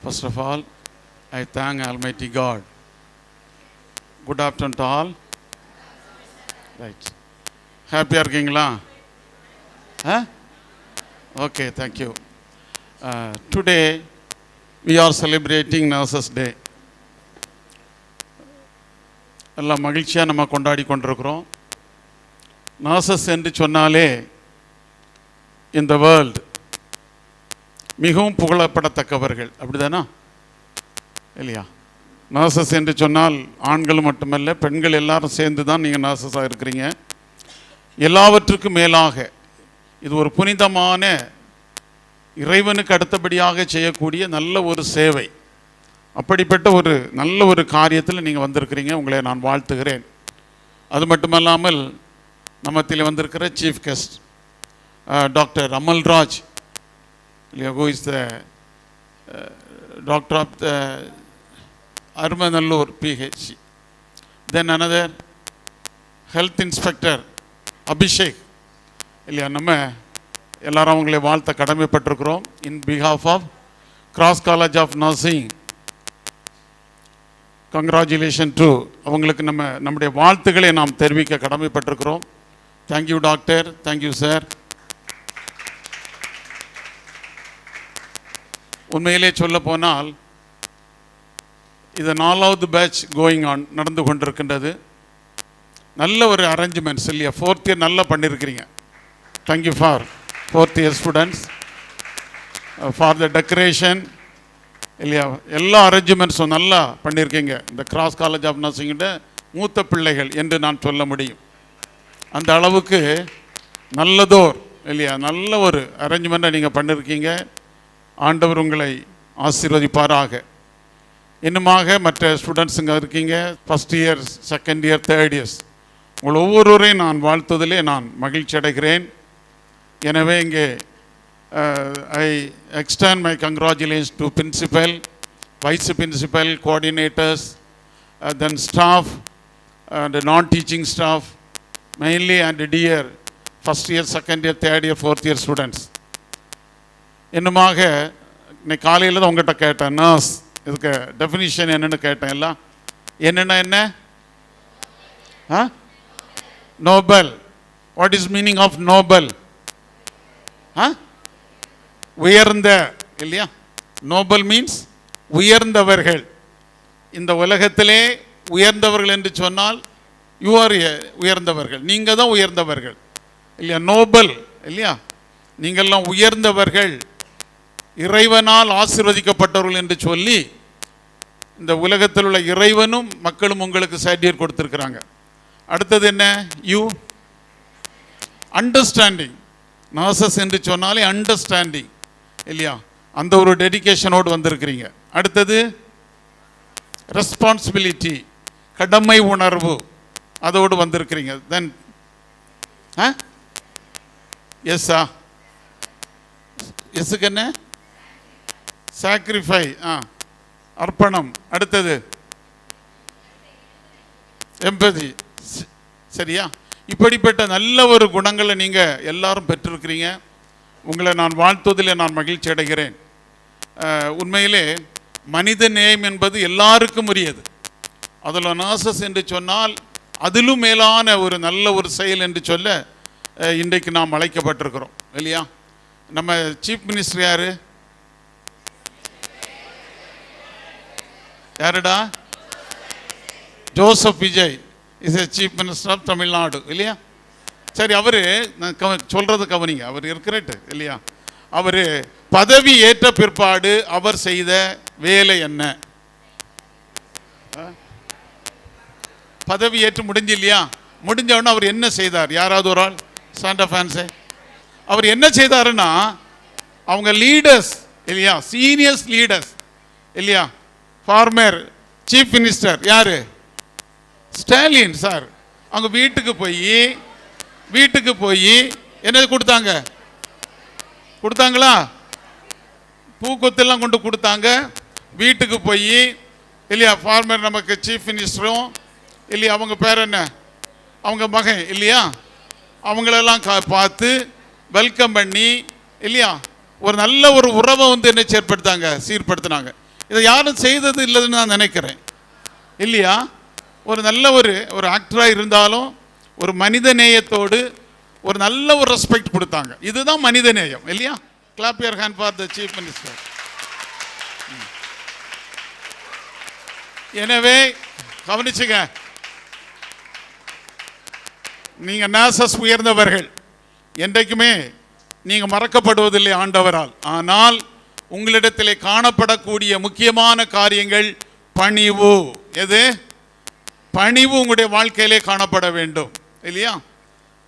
First of all, I thank Almighty God. Good afternoon to all. Right. Happy இருக்கீங்களா? Okay, thank you. Today we are celebrating Nurses Day. எல்லாம் மகிழ்ச்சியாக நம்ம கொண்டாடி கொண்டிருக்கிறோம். Nurses என்று சொன்னாலே இந்த வேர்ல்டு மிகவும் புகழப்படத்தக்கவர்கள், அப்படிதானா இல்லையா? நர்சஸ் என்று சொன்னால் ஆண்கள் மட்டுமல்ல, பெண்கள் எல்லாரும் சேர்ந்து தான் நீங்கள் நர்சஸாக இருக்கிறீங்க. எல்லாவற்றுக்கும் மேலாக இது ஒரு புனிதமான, இறைவனுக்கு அடுத்தபடியாக செய்யக்கூடிய நல்ல ஒரு சேவை. அப்படிப்பட்ட ஒரு நல்ல ஒரு காரியத்தில் நீங்கள் வந்திருக்கிறீங்க. உங்களை நான் வாழ்த்துகிறேன். அது மட்டுமல்லாமல் நம்மத்தில் வந்திருக்கிற chief guest doctor Amalraj, who is the doctor of the Armanallur PHC. Then another health inspector Abhishek. இல்லையா, நம்ம எல்லாரும் அவங்களை வாழ்த்த கடமைப்பட்டிருக்கிறோம். In behalf of Cross College of Nursing, congratulation to அவங்களுக்கு நம்முடைய வாழ்த்துக்களை நாம் தெரிவிக்க கடமைப்பட்டிருக்கிறோம். Thank you doctor, thank you sir. உண்மையிலே சொல்ல போனால் இது 4வது பேட்ச் கோயிங் ஆன் நடந்து கொண்டிருக்கின்றது. நல்ல ஒரு அரேஞ்ச்மெண்ட்ஸ் இல்லையா? 4th இயர் நல்லா பண்ணியிருக்கிறீங்க. Thank you for 4th year students for the decoration இல்லையா? எல்லா அரேஞ்ச்மெண்ட்ஸும் நல்லா பண்ணியிருக்கீங்க. இந்த கிராஸ் காலேஜ் ஆஃப் நர்சிங்கிட்ட மூத்த பிள்ளைகள் என்று நான் சொல்ல முடியும். அந்த அளவுக்கு நல்லதோர் இல்லையா, நல்ல ஒரு அரேஞ்ச்மெண்ட்டை நீங்கள் பண்ணியிருக்கீங்க. ஆண்டவர் உங்களை ஆசீர்வதிப்பாராக. இன்னுமாக மற்ற ஸ்டூடெண்ட்ஸுங்க இருக்கீங்க, first year, second year, third years, உங்கள் ஒவ்வொருவரையும் நான் வாழ்த்துவதிலே நான் மகிழ்ச்சி அடைகிறேன். எனவே இங்கே I extend my congratulation to principal, vice principal, coordinators, then staff and non teaching staff mainly, and dear first year, second year, third year, fourth year students. இன்னுமாக இன்னைக்கு காலையில் தான் உங்கள்கிட்ட கேட்டேன், நர்ஸ் இதுக்கு டெஃபினிஷன் என்னென்னு கேட்டேன். எல்லாம் என்ன noble. What is meaning of noble? உயர்ந்த இல்லையா? நோபல் மீன்ஸ் உயர்ந்தவர்கள். இந்த உலகத்திலே உயர்ந்தவர்கள் என்று சொன்னால் யூ ஆர் உயர்ந்தவர்கள், நீங்கள் தான் உயர்ந்தவர்கள் இல்லையா? நோபல் இல்லையா? நீங்கள்லாம் உயர்ந்தவர்கள், இறைவனால் ஆசீர்வதிக்கப்பட்டவர்கள் என்று சொல்லி இந்த உலகத்தில் உள்ள இறைவனும் மக்களும் உங்களுக்கு சர்டிஃபிகேட் கொடுத்துருக்குறாங்க. அடுத்தது என்ன? You understanding. நர்சஸ் என்று சொன்னாலே அண்டர்ஸ்டாண்டிங் இல்லையா? அந்த ஒரு டெடிகேஷனோடு வந்திருக்கிறீங்க. அடுத்தது ரெஸ்பான்சிபிலிட்டி, கடமை உணர்வு, அதோடு வந்திருக்கிறீங்க. தென் எஸ்ஸா, எஸ்ஸுக்கு என்ன? சாக்ரிஃபை, அர்ப்பணம். அடுத்தது எம்பதி, சரியா? இப்படிப்பட்ட நல்ல ஒரு குணங்களை நீங்கள் எல்லாரும் பெற்றிருக்கிறீங்க. உங்களை நான் வாழ்த்துவதில் நான் மகிழ்ச்சி அடைகிறேன். உண்மையிலே மனித நேயம் என்பது எல்லாருக்கும் உரியது. அதில் நர்சஸ் என்று சொன்னால் அதிலும் மேலான ஒரு நல்ல ஒரு செயல் என்று சொல்ல இன்றைக்கு நாம் அழைக்கப்பட்டிருக்கிறோம் இல்லையா? நம்ம சீஃப் மினிஸ்டர் யாரு? யாருடா? Joseph Vijay is a chief minister of Tamil Nadu இல்லையா? சரி, அவர் நான் சொல்கிறது கவனிங்க. அவர் இருக்கிறட்டு இல்லையா? அவர் பதவி ஏற்ற பிற்பாடு அவர் செய்த வேலை என்ன? பதவி ஏற்று முடிஞ்சு இல்லையா? முடிஞ்சவொடனே அவர் என்ன செய்தார்? யாராவது ஒரு ஆள் ஸ்டாண்ட் ஆஃப் ஆன்சே. அவர் என்ன செய்தாருன்னா, அவங்க லீடர்ஸ் இல்லையா, சீனியர்ஸ் லீடர்ஸ் இல்லையா, ஃபார்மர் சீஃப் மினிஸ்டர் யாரு? ஸ்டாலின் சார். அவங்க வீட்டுக்கு போய் என்ன கொடுத்தாங்களா? பூக்கொத்தெல்லாம் கொண்டு கொடுத்தாங்க. வீட்டுக்கு போய் இல்லையா, ஃபார்மர் நமக்கு சீஃப் மினிஸ்டரும் இல்லையா, அவங்க பேர் என்ன, அவங்க மகன் இல்லையா, அவங்களெல்லாம் பார்த்து வெல்கம் பண்ணி இல்லையா, ஒரு நல்ல ஒரு உறவை வந்து என்ன சீர்படுத்தினாங்க. இதை யாரும் செய்தது இல்லைன்னு நான் நினைக்கிறேன், இல்லையா? ஒரு நல்ல ஒரு ஆக்டராக இருந்தாலும் ஒரு மனித நேயத்தோடு ஒரு நல்ல ஒரு ரெஸ்பெக்ட் கொடுத்தாங்க. இதுதான் மனித நேயம், இல்லையா? Clap your hand for the chief minister. எனவே கவனிச்சுங்க, நீங்க நாசஸ் உயர்ந்தவர்கள், என்றைக்குமே நீங்க மறக்கப்படுவதில்லை ஆண்டவரால். ஆனால் உங்களிடத்திலே காணப்படக்கூடிய முக்கியமான காரியங்கள் பணிவு. எது? பணிவு உங்களுடைய வாழ்க்கையிலே காணப்பட வேண்டும், இல்லையா?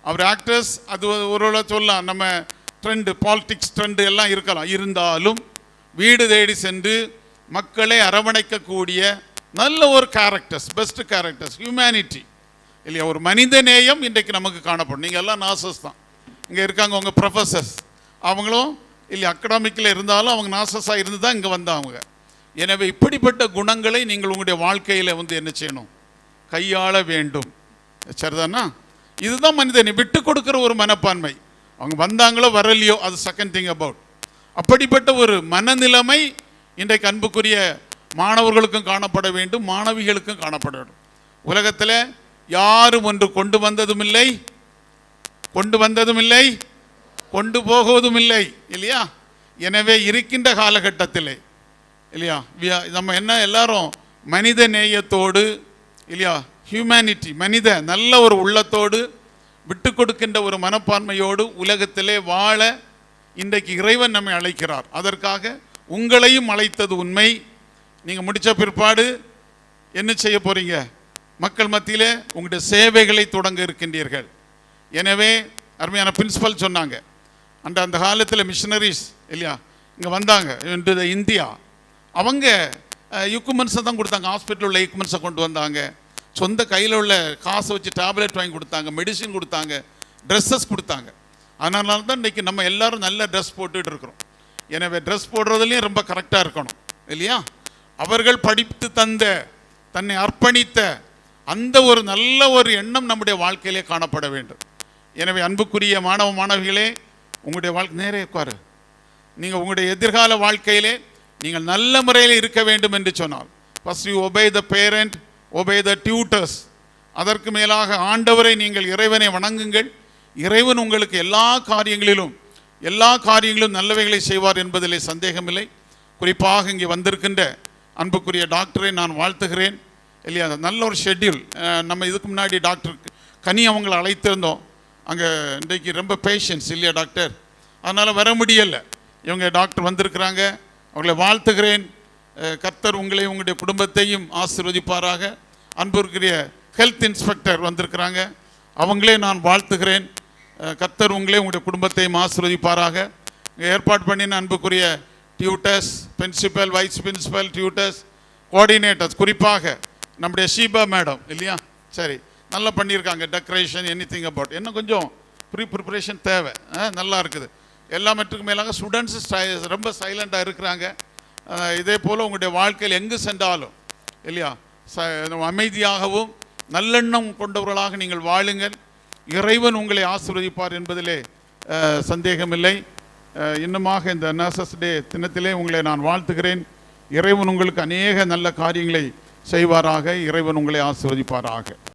அவர் ஆக்டர்ஸ் அது ஒரு சொல்லலாம், நம்ம ட்ரெண்டு, பாலிடிக்ஸ் ட்ரெண்டு எல்லாம் இருக்கலாம். இருந்தாலும் வீடு தேடி சென்று மக்களை அரவணைக்கக்கூடிய நல்ல ஒரு கேரக்டர்ஸ், பெஸ்ட் கேரக்டர்ஸ், ஹியூமனிட்டி, இல்லையா? ஒரு மனித நேயம் இன்றைக்கு நமக்கு காணப்படும். நீங்கள் எல்லாம் நாசஸ் தான். இங்கே இருக்காங்க உங்கள் ப்ரொஃபஸர்ஸ், அவங்களும் இல்லை அகடாமிக்கில் இருந்தாலும் அவங்க நாசஸாக இருந்து தான் இங்கே வந்தாங்க. எனவே இப்படிப்பட்ட குணங்களை நீங்கள் உங்களுடைய வாழ்க்கையில் என்ன செய்யணும்? கையாள வேண்டும். சரிதானா? இதுதான் மனிதனை விட்டு கொடுக்குற ஒரு மனப்பான்மை. அவங்க வந்தாங்களோ வரலையோ அது செகண்ட் திங் அபவுட். அப்படிப்பட்ட ஒரு மனநிலைமை இன்றைக்கு அன்புக்குரிய மாணவர்களுக்கும் காணப்பட வேண்டும், மாணவிகளுக்கும் காணப்பட வேண்டும். உலகத்தில் யாரும் ஒன்று கொண்டு வந்ததும் இல்லை, கொண்டு போகுவதும் இல்லை, இல்லையா? எனவே இருக்கின்ற காலகட்டத்தில், இல்லையா, நம்ம என்ன எல்லாரும் மனித நேயத்தோடு, இல்லையா, ஹியூமனிட்டி, மனித நல்ல ஒரு உள்ளத்தோடு விட்டு கொடுக்கின்ற ஒரு மனப்பான்மையோடு உலகத்திலே வாழ இன்றைக்கு இறைவன் நம்மை அழைக்கிறார். அதற்காக உங்களையும் அழைத்தது உண்மை. நீங்கள் முடித்த பிற்பாடு என்ன செய்ய போறீங்க? மக்கள் மத்தியிலே உங்களுடைய சேவைகளை தொடங்க இருக்கின்றீர்கள். எனவே அருமையான பிரின்சிபல் சொன்னாங்க, அந்த காலத்தில் மிஷனரிஸ், இல்லையா, இங்கே வந்தாங்க இன்டு இந்தியா. அவங்க எக்யூப்மெண்ட்ஸை தான் கொடுத்தாங்க, ஹாஸ்பிட்டலில் உள்ள எக்யூப்மெண்ட்ஸை கொண்டு வந்தாங்க, சொந்த கையில் உள்ள காசை வச்சு டேப்லெட் வாங்கி கொடுத்தாங்க, மெடிசின் கொடுத்தாங்க, ட்ரெஸ்ஸஸ் கொடுத்தாங்க. அதனால தான் இன்றைக்கி நம்ம எல்லோரும் நல்ல ட்ரெஸ் போட்டுட்டு இருக்கிறோம். எனவே ட்ரெஸ் போடுறதுலேயும் ரொம்ப கரெக்டாக இருக்கணும், இல்லையா? அவர்கள் படித்து தந்த, தன்னை அர்ப்பணித்த அந்த ஒரு நல்ல ஒரு எண்ணம் நம்முடைய வாழ்க்கையிலே காணப்பட வேண்டும். எனவே அன்புக்குரிய மாணவ மாணவிகளே, உங்களுடைய வாழ்க்கை நேரே உட்காரு. நீங்கள் உங்களுடைய எதிர்கால வாழ்க்கையிலே நீங்கள் நல்ல முறையில் இருக்க வேண்டும் என்று சொன்னால், first you obey the parent, obey the tutors. அதற்கு மேலாக ஆண்டவரை, நீங்கள் இறைவனை வணங்குங்கள். இறைவன் உங்களுக்கு எல்லா காரியங்களிலும் நல்லவைகளை செய்வார் என்பதிலே சந்தேகமில்லை. குறிப்பாக இங்கே வந்திருக்கின்ற அன்புக்குரிய டாக்டரை நான் வாழ்த்துகிறேன், இல்லையா? நல்ல ஒரு ஷெட்யூல். நம்ம இதுக்கு முன்னாடி டாக்டர் கனி அவங்களை அழைத்திருந்தோம். அங்கே இன்றைக்கு ரொம்ப பேஷன்ஸ், இல்லையா டாக்டர்? அதனால் வர முடியலை. இவங்க டாக்டர் வந்திருக்கிறாங்க, அவங்களை வாழ்த்துகிறேன். கர்த்தர் உங்களை, உங்களுடைய குடும்பத்தையும் ஆசீர்வதிப்பாராக. அன்புக்குரிய ஹெல்த் இன்ஸ்பெக்டர் வந்திருக்கிறாங்க, அவங்களே நான் வாழ்த்துகிறேன். கர்த்தர் உங்களே, உங்களுடைய குடும்பத்தையும் ஆசீர்வதிப்பாராக. ஏற்பாடு பண்ணின அன்புக்குரிய tutors, principal, vice principal, tutors, coordinators, குறிப்பாக நம்முடைய ஷீபா மேடம், இல்லையா? சரி, நல்லா பண்ணியிருக்காங்க. டெக்கரேஷன், எனிதிங் அபவுட், இன்னும் கொஞ்சம் ப்ரிப்பரேஷன் தேவை. நல்லா இருக்குது. எல்லாமற்றுக்கும் மேலாக ஸ்டூடெண்ட்ஸு ரொம்ப சைலண்டாக இருக்கிறாங்க. இதே போல் உங்களுடைய வாழ்க்கையில் எங்கு சென்றாலும், இல்லையா, அமைதியாகவும் நல்லெண்ணம் கொண்டவர்களாக நீங்கள் வாழுங்கள். இறைவன் உங்களை ஆசீர்வதிப்பார் என்பதிலே சந்தேகமில்லை. இன்னுமாக இந்த நர்சஸ் டே தினத்திலே உங்களை நான் வாழ்த்துகிறேன். இறைவன் உங்களுக்கு அநேக நல்ல காரியங்களை செய்வாராக. இறைவன் உங்களை ஆசீர்வதிப்பாராக.